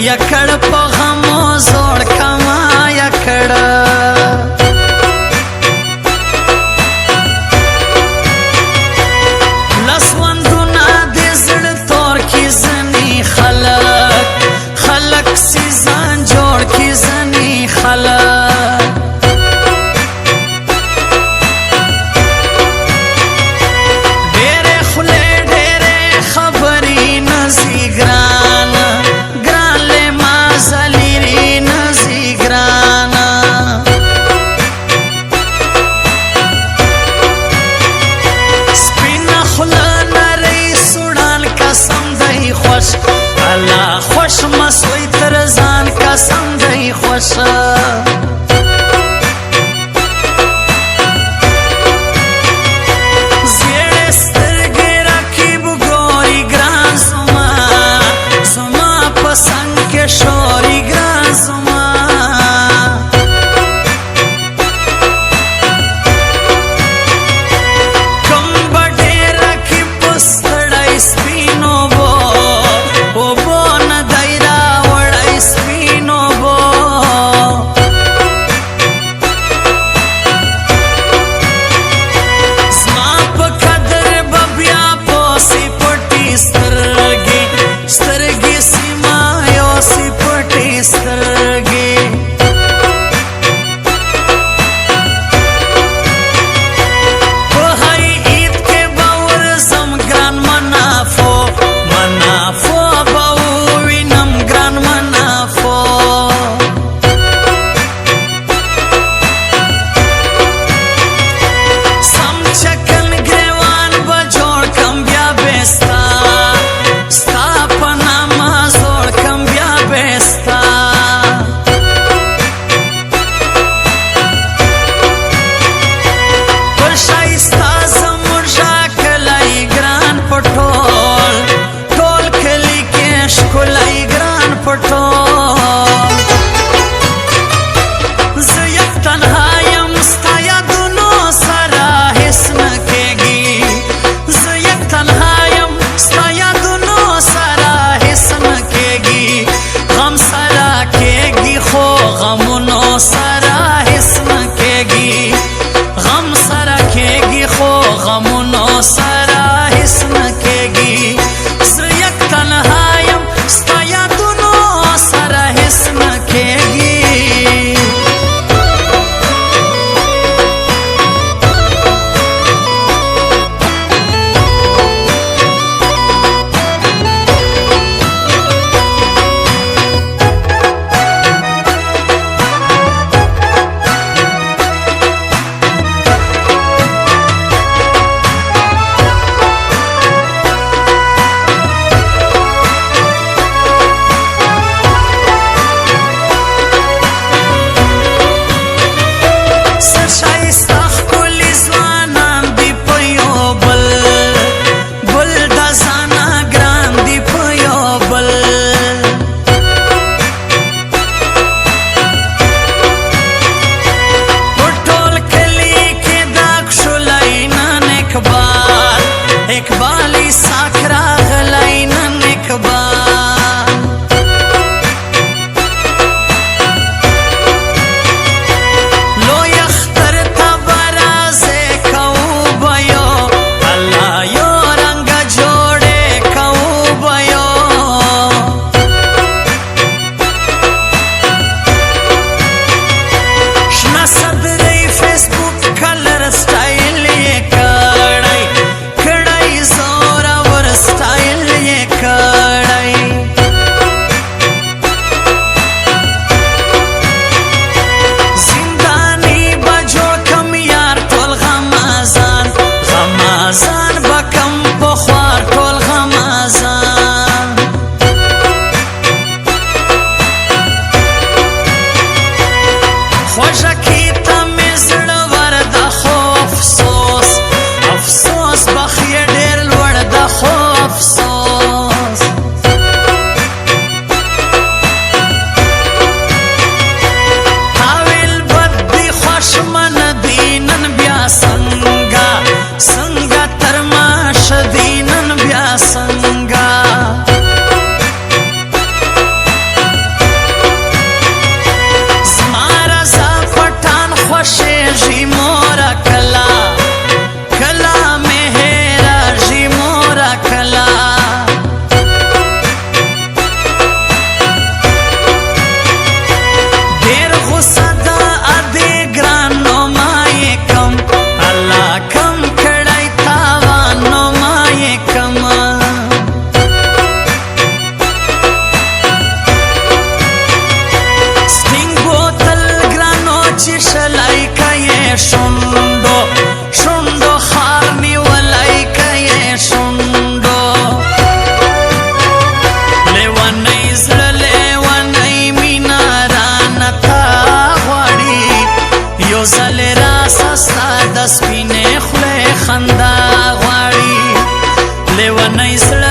یکړ په غمو زوړ کما یکړ لسوندونه د زړه تور کې ځنې خلک سیزان جوړ کې ځنې خلک ډېرې خولې ډېرې خبرې نزي ګران له ما زلیرې نزي ګران سپینه خوله نرۍ سوړان قسم دی خوش الله خوش مسوی تر ځان قسم دی خوش شوری ګران زما کوم بډېر کې پستړای سپینو بو او بو نه دایرا وړای سپینو بو زما په قدر بیا پوسی پټی سترګې سیما سی پټې سترګې په هر عید کې به ورځم ګران منافو به ووینم ګران منافو سم چکن ګریوان به جوړ کم بیا بستا ستا په نامه زوړ کم بیا بستا پر ښایسته زموږ ښکلی ګران په ټول کلي کې ښکلی ګران په ټول زه یک تنها یم ستا یادونو سره هېڅ نه کېږي زه یک تنها یم ستا یادونو سره هېڅ نه کېږي غم سره کېږي خو غمونو سره هېڅ نه کېږي غم سره کېږي خو غمونو سره هېڅ نه کېږي زه یک تنها یم ستا یادونو سره هېڅ نه کېږي اقبالی ساکرا غلی نن اقبال لوی اختر تا برازه کو بیو الله یو رنگ جوړه کو بیو شنا صدرې فیسبوک کلر سټایل یې کړای زورور سټایل یې کړی زندانی به جوړ کم یار ټول غمازان به کم پخوار ټول غمازان خوږه کې ته مې زړه ورده خو افسوس بخ یې ډېر لوړ ده خو افسوس تاویل بد دی خوش من دی نن بیا څنګه تر ماش دی نن بیا څنګه خوشیږي مورا کلا کلا مې هېرېږي مورا کلا ډېر غوسه ده ادې ګرانو ما یې کم الله کم کړی تاوان نو ما یې کم شوندو شوندو خار نیولای کئ شوندو لیوانی زړه لیوانی مینا رانتا غواړي یو ځل راسه ستا د سپینې خولې خندا غواړي لیوانی زړه